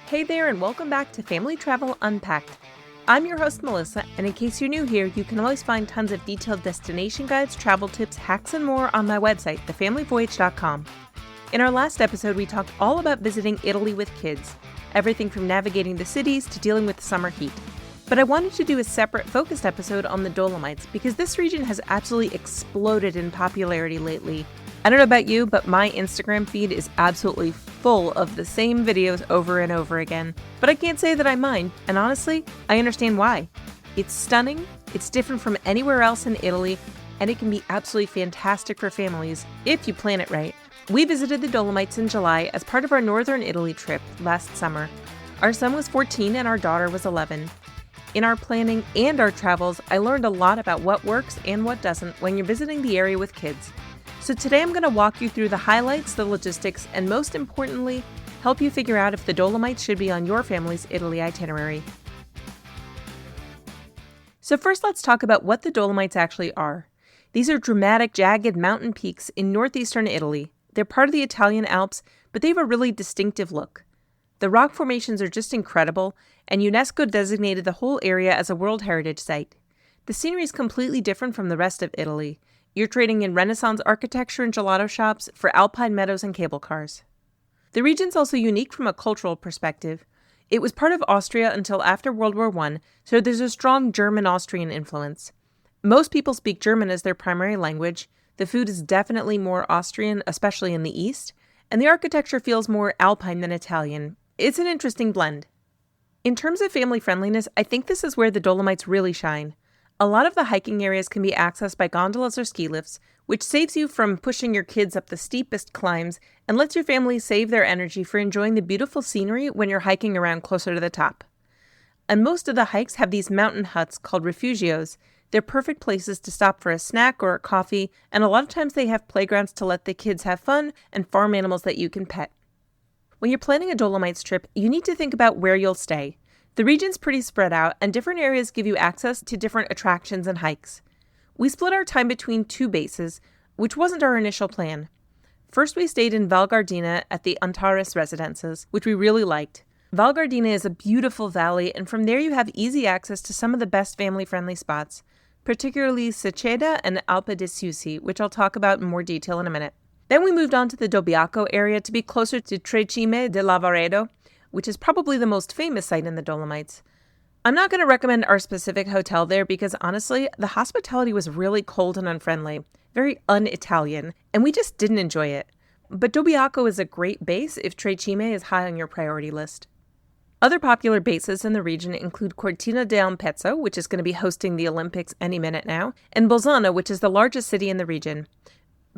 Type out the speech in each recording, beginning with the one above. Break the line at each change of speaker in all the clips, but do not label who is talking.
Hey there, and welcome back to Family Travel Unpacked. I'm your host, Melissa, and in case you're new here, you can always find tons of detailed destination guides, travel tips, hacks, and more on my website, thefamilyvoyage.com. In our last episode, we talked all about visiting Italy with kids, everything from navigating the cities to dealing with the summer heat. But I wanted to do a separate focused episode on the Dolomites because this region has absolutely exploded in popularity lately. I don't know about you, but my Instagram feed is absolutely full of the same videos over and over again. But I can't say that I mind, and honestly, I understand why. It's stunning, it's different from anywhere else in Italy, and it can be absolutely fantastic for families if you plan it right. We visited the Dolomites in July as part of our Northern Italy trip last summer. Our son was 14 and our daughter was 11. In our planning and our travels, I learned a lot about what works and what doesn't when you're visiting the area with kids. So today I'm going to walk you through the highlights, the logistics, and most importantly, help you figure out if the Dolomites should be on your family's Italy itinerary. So first let's talk about what the Dolomites actually are. These are dramatic, jagged mountain peaks in northeastern Italy. They're part of the Italian Alps, but they have a really distinctive look. The rock formations are just incredible, and UNESCO designated the whole area as a World Heritage Site. The scenery is completely different from the rest of Italy. You're trading in Renaissance architecture and gelato shops for alpine meadows and cable cars. The region's also unique from a cultural perspective. It was part of Austria until after World War I, so there's a strong German-Austrian influence. Most people speak German as their primary language. The food is definitely more Austrian, especially in the east, and the architecture feels more alpine than Italian. It's an interesting blend. In terms of family friendliness, I think this is where the Dolomites really shine. A lot of the hiking areas can be accessed by gondolas or ski lifts, which saves you from pushing your kids up the steepest climbs and lets your family save their energy for enjoying the beautiful scenery when you're hiking around closer to the top. And most of the hikes have these mountain huts called refugios. They're perfect places to stop for a snack or a coffee, and a lot of times they have playgrounds to let the kids have fun and farm animals that you can pet. When you're planning a Dolomites trip, you need to think about where you'll stay. The region's pretty spread out, and different areas give you access to different attractions and hikes. We split our time between two bases, which wasn't our initial plan. First, we stayed in Val Gardena at the Antares residences, which we really liked. Val Gardena is a beautiful valley, and from there you have easy access to some of the best family-friendly spots, particularly Seceda and Alpe de Siusi, which I'll talk about in more detail in a minute. Then we moved on to the Dobbiaco area to be closer to Cime de Lavaredo, which is probably the most famous site in the Dolomites. I'm not going to recommend our specific hotel there because honestly, the hospitality was really cold and unfriendly, very un-Italian, and we just didn't enjoy it. But Dobbiaco is a great base if Cime is high on your priority list. Other popular bases in the region include Cortina d'Ampezzo, which is going to be hosting the Olympics any minute now, and Bolzano, which is the largest city in the region.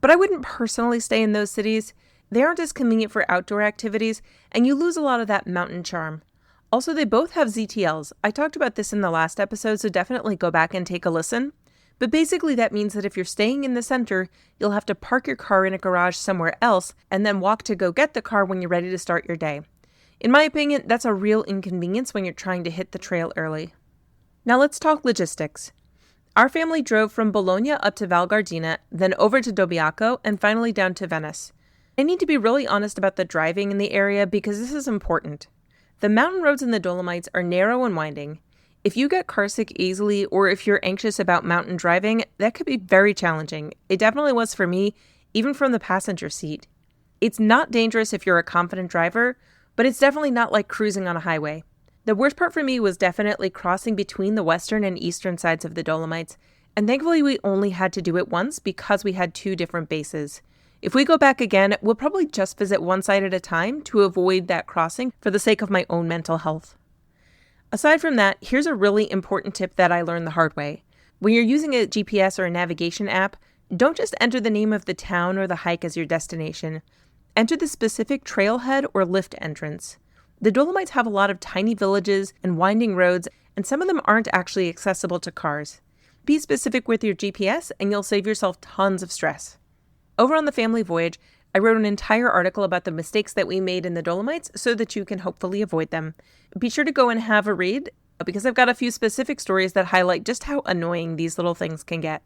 But I wouldn't personally stay in those cities. They aren't as convenient for outdoor activities, and you lose a lot of that mountain charm. Also, they both have ZTLs. I talked about this in the last episode, so definitely go back and take a listen. But basically that means that if you're staying in the center, you'll have to park your car in a garage somewhere else and then walk to go get the car when you're ready to start your day. In my opinion, that's a real inconvenience when you're trying to hit the trail early. Now let's talk logistics. Our family drove from Bologna up to Val Gardena, then over to Dobbiaco, and finally down to Venice. I need to be really honest about the driving in the area because this is important. The mountain roads in the Dolomites are narrow and winding. If you get carsick easily or if you're anxious about mountain driving, that could be very challenging. It definitely was for me, even from the passenger seat. It's not dangerous if you're a confident driver, but it's definitely not like cruising on a highway. The worst part for me was definitely crossing between the western and eastern sides of the Dolomites, and thankfully we only had to do it once because we had two different bases. If we go back again, we'll probably just visit one side at a time to avoid that crossing for the sake of my own mental health. Aside from that, here's a really important tip that I learned the hard way. When you're using a GPS or a navigation app, don't just enter the name of the town or the hike as your destination. Enter the specific trailhead or lift entrance. The Dolomites have a lot of tiny villages and winding roads, and some of them aren't actually accessible to cars. Be specific with your GPS and you'll save yourself tons of stress. Over on the Family Voyage, I wrote an entire article about the mistakes that we made in the Dolomites so that you can hopefully avoid them. Be sure to go and have a read because I've got a few specific stories that highlight just how annoying these little things can get.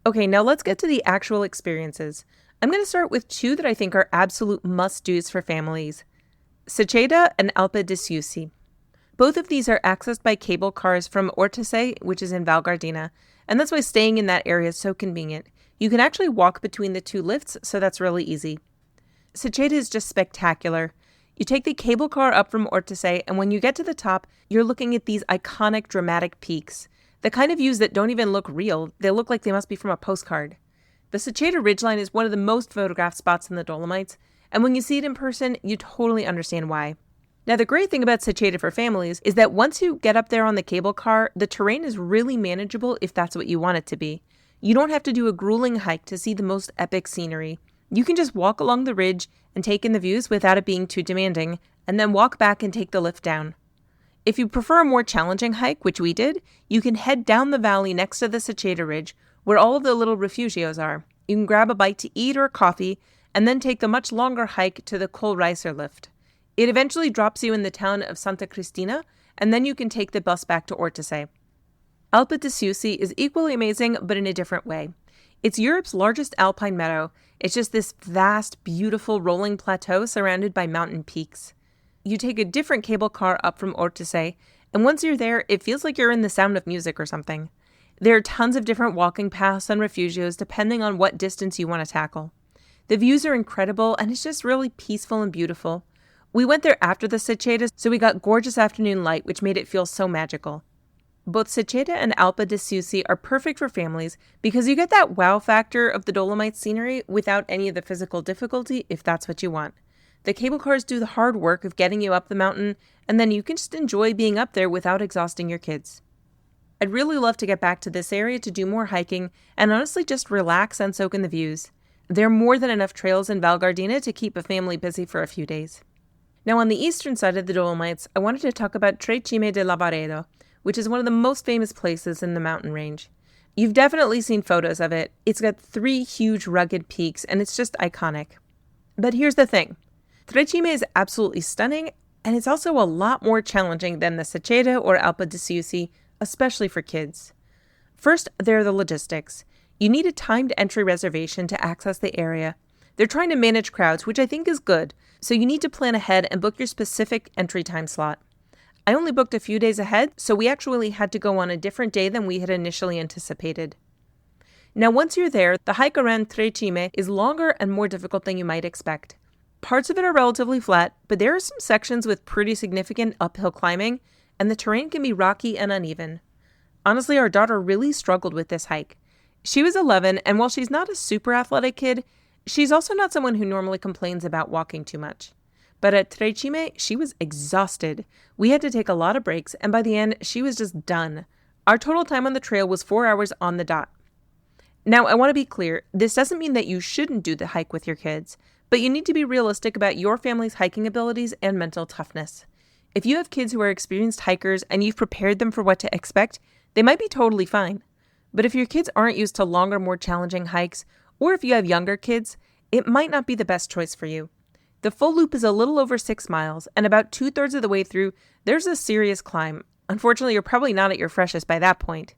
Okay, now let's get to the actual experiences. I'm going to start with two that I think are absolute must-dos for families. Seceda and Alpe di Siusi. Both of these are accessed by cable cars from Ortisei, which is in Val Gardena, and that's why staying in that area is so convenient. You can actually walk between the two lifts, so that's really easy. Seceda is just spectacular. You take the cable car up from Ortisei, and when you get to the top, you're looking at these iconic, dramatic peaks. The kind of views that don't even look real, they look like they must be from a postcard. The Seceda ridgeline is one of the most photographed spots in the Dolomites, and when you see it in person, you totally understand why. Now, the great thing about Seceda for families is that once you get up there on the cable car, the terrain is really manageable if that's what you want it to be. You don't have to do a grueling hike to see the most epic scenery. You can just walk along the ridge and take in the views without it being too demanding, and then walk back and take the lift down. If you prefer a more challenging hike, which we did, you can head down the valley next to the Seceda Ridge, where all of the little refugios are. You can grab a bite to eat or a coffee, and then take the much longer hike to the Kohlreiser lift. It eventually drops you in the town of Santa Cristina, and then you can take the bus back to Ortisei. Alpe di Siusi is equally amazing, but in a different way. It's Europe's largest alpine meadow. It's just this vast, beautiful rolling plateau surrounded by mountain peaks. You take a different cable car up from Ortisei, and once you're there, it feels like you're in the Sound of Music or something. There are tons of different walking paths and refugios depending on what distance you want to tackle. The views are incredible, and it's just really peaceful and beautiful. We went there after the Seceda, so we got gorgeous afternoon light, which made it feel so magical. Both Seceda and Alpe di Siusi are perfect for families because you get that wow factor of the Dolomites scenery without any of the physical difficulty if that's what you want. The cable cars do the hard work of getting you up the mountain, and then you can just enjoy being up there without exhausting your kids. I'd really love to get back to this area to do more hiking and honestly just relax and soak in the views. There are more than enough trails in Val Gardena to keep a family busy for a few days. Now, on the eastern side of the Dolomites, I wanted to talk about Cime de Lavaredo, which is one of the most famous places in the mountain range. You've definitely seen photos of it. It's got 3 huge rugged peaks, and it's just iconic. But here's the thing. Cime is absolutely stunning, and it's also a lot more challenging than the Seceda or Alpe di Siusi, especially for kids. First, there are the logistics. You need a timed entry reservation to access the area. They're trying to manage crowds, which I think is good, so you need to plan ahead and book your specific entry time slot. I only booked a few days ahead, so we actually had to go on a different day than we had initially anticipated. Now, once you're there, the hike around Cime is longer and more difficult than you might expect. Parts of it are relatively flat, but there are some sections with pretty significant uphill climbing, and the terrain can be rocky and uneven. Honestly, our daughter really struggled with this hike. She was 11, and while she's not a super athletic kid, she's also not someone who normally complains about walking too much. But at Cime, she was exhausted. We had to take a lot of breaks, and by the end, she was just done. Our total time on the trail was 4 hours on the dot. Now, I want to be clear, this doesn't mean that you shouldn't do the hike with your kids, but you need to be realistic about your family's hiking abilities and mental toughness. If you have kids who are experienced hikers and you've prepared them for what to expect, they might be totally fine. But if your kids aren't used to longer, more challenging hikes, or if you have younger kids, it might not be the best choice for you. The full loop is a little over 6 miles, and about 2/3 of the way through, there's a serious climb. Unfortunately, you're probably not at your freshest by that point.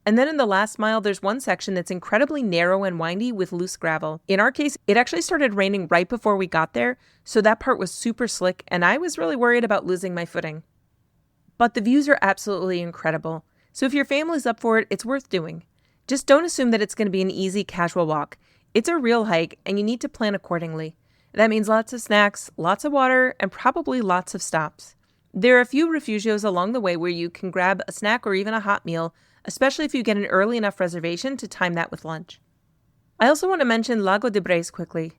And then in the last mile, there's one section that's incredibly narrow and windy with loose gravel. In our case, it actually started raining right before we got there, so that part was super slick, and I was really worried about losing my footing. But the views are absolutely incredible, so if your family's up for it, it's worth doing. Just don't assume that it's going to be an easy, casual walk. It's a real hike, and you need to plan accordingly. That means lots of snacks, lots of water, and probably lots of stops. There are a few refugios along the way where you can grab a snack or even a hot meal, especially if you get an early enough reservation to time that with lunch. I also want to mention Lago de Breis quickly.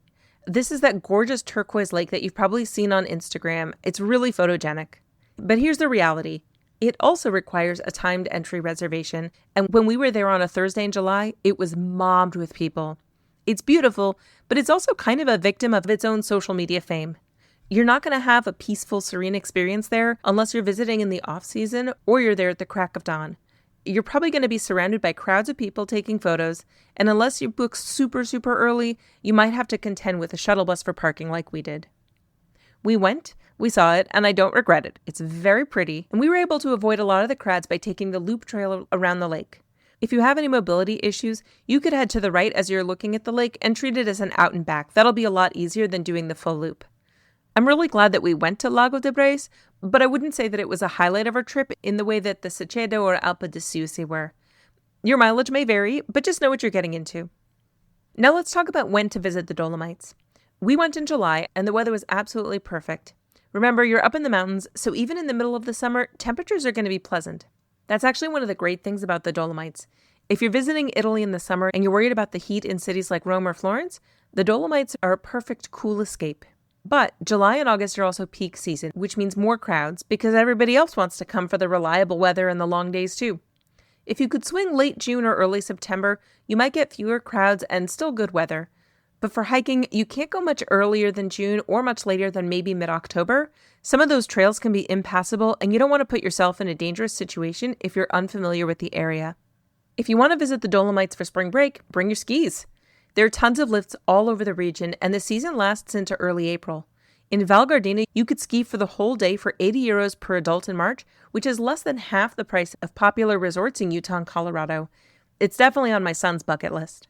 This is that gorgeous turquoise lake that you've probably seen on Instagram. It's really photogenic. But here's the reality. It also requires a timed entry reservation, and when we were there on a Thursday in July, it was mobbed with people. It's beautiful, but it's also kind of a victim of its own social media fame. You're not going to have a peaceful, serene experience there unless you're visiting in the off-season or you're there at the crack of dawn. You're probably going to be surrounded by crowds of people taking photos, and unless you book super, super early, you might have to contend with a shuttle bus for parking like we did. We went, we saw it, and I don't regret it. It's very pretty, and we were able to avoid a lot of the crowds by taking the loop trail around the lake. If you have any mobility issues, you could head to the right as you're looking at the lake and treat it as an out and back. That'll be a lot easier than doing the full loop. I'm really glad that we went to Lago de Brace, but I wouldn't say that it was a highlight of our trip in the way that the Seceda or Alpe de Siusi were. Your mileage may vary, but just know what you're getting into. Now let's talk about when to visit the Dolomites. We went in July, and the weather was absolutely perfect. Remember, you're up in the mountains, so even in the middle of the summer, temperatures are going to be pleasant. That's actually one of the great things about the Dolomites. If you're visiting Italy in the summer and you're worried about the heat in cities like Rome or Florence, the Dolomites are a perfect cool escape. But July and August are also peak season, which means more crowds because everybody else wants to come for the reliable weather and the long days too. If you could swing late June or early September, you might get fewer crowds and still good weather. But for hiking, you can't go much earlier than June or much later than maybe mid-October. Some of those trails can be impassable, and you don't want to put yourself in a dangerous situation if you're unfamiliar with the area. If you want to visit the Dolomites for spring break, bring your skis. There are tons of lifts all over the region, and the season lasts into early April. In Val Gardena, you could ski for the whole day for €80 per adult in March, which is less than half the price of popular resorts in Utah and Colorado. It's definitely on my son's bucket list.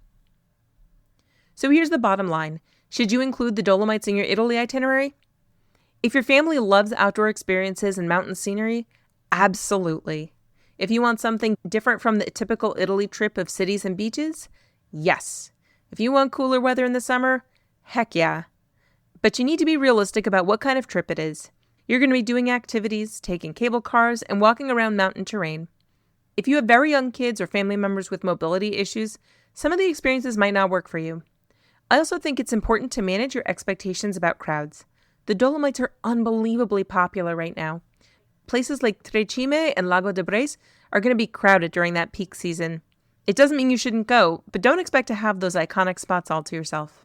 So here's the bottom line. Should you include the Dolomites in your Italy itinerary? If your family loves outdoor experiences and mountain scenery, absolutely. If you want something different from the typical Italy trip of cities and beaches, yes. If you want cooler weather in the summer, heck yeah. But you need to be realistic about what kind of trip it is. You're going to be doing activities, taking cable cars, and walking around mountain terrain. If you have very young kids or family members with mobility issues, some of the experiences might not work for you. I also think it's important to manage your expectations about crowds. The Dolomites are unbelievably popular right now. Places like Cime and Lago de Brace are going to be crowded during that peak season. It doesn't mean you shouldn't go, but don't expect to have those iconic spots all to yourself.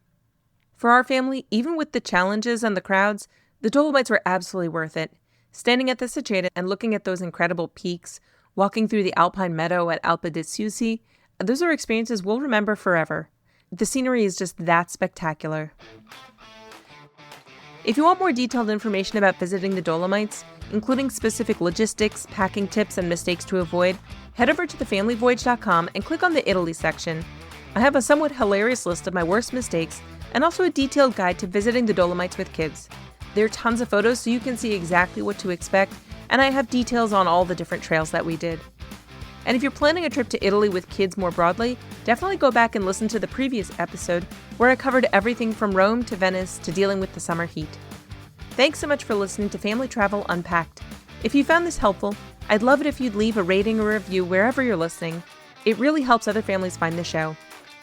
For our family, even with the challenges and the crowds, the Dolomites were absolutely worth it. Standing at the Seceda and looking at those incredible peaks, walking through the alpine meadow at Alpe de Siusi, those are experiences we'll remember forever. The scenery is just that spectacular. If you want more detailed information about visiting the Dolomites, including specific logistics, packing tips, and mistakes to avoid, head over to thefamilyvoyage.com and click on the Italy section. I have a somewhat hilarious list of my worst mistakes and also a detailed guide to visiting the Dolomites with kids. There are tons of photos so you can see exactly what to expect, and I have details on all the different trails that we did. And if you're planning a trip to Italy with kids more broadly, definitely go back and listen to the previous episode where I covered everything from Rome to Venice to dealing with the summer heat. Thanks so much for listening to Family Travel Unpacked. If you found this helpful, I'd love it if you'd leave a rating or review wherever you're listening. It really helps other families find the show.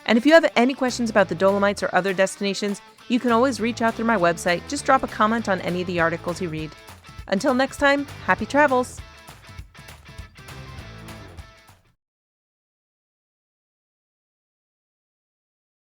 And if you have any questions about the Dolomites or other destinations, you can always reach out through my website. Just drop a comment on any of the articles you read. Until next time, happy travels!